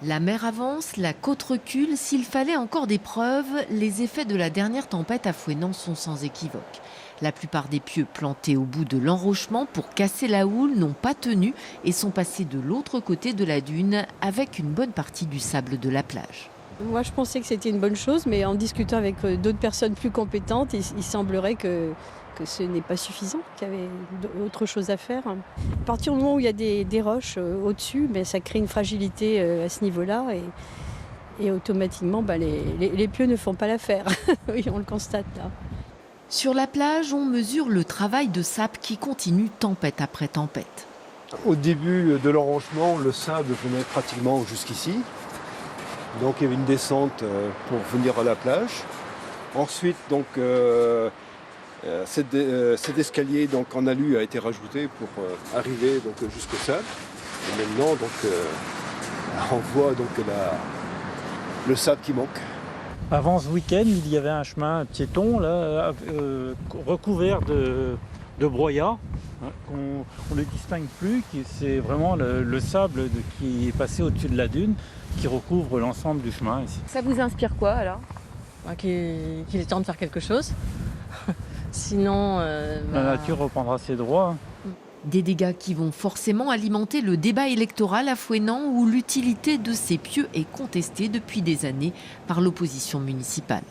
La mer avance, la côte recule. S'il fallait encore des preuves, les effets de la dernière tempête à Fouesnant sont sans équivoque. La plupart des pieux plantés au bout de l'enrochement pour casser la houle n'ont pas tenu et sont passés de l'autre côté de la dune avec une bonne partie du sable de la plage. Moi, je pensais que c'était une bonne chose, mais en discutant avec d'autres personnes plus compétentes, il semblerait que ce n'est pas suffisant, qu'il y avait autre chose à faire. À partir du moment où il y a des roches au-dessus, ça crée une fragilité à ce niveau-là et automatiquement, les pieux ne font pas l'affaire. Oui, on le constate là. Sur la plage, on mesure le travail de sable qui continue tempête après tempête. Au début de l'enrochement, le sable venait pratiquement jusqu'ici. Donc il y avait une descente pour venir à la plage. Ensuite, cet escalier en alu a été rajouté pour arriver jusqu'au sable. Et maintenant, on voit le sable qui manque. Avant ce week-end, il y avait un chemin piéton là, recouvert de broyat. On ne le distingue plus, c'est vraiment le sable qui est passé au-dessus de la dune qui recouvre l'ensemble du chemin ici. Ça vous inspire quoi alors? Qu'il est temps de faire quelque chose. Sinon, La nature reprendra ses droits. Des dégâts qui vont forcément alimenter le débat électoral à Fouesnant où l'utilité de ces pieux est contestée depuis des années par l'opposition municipale.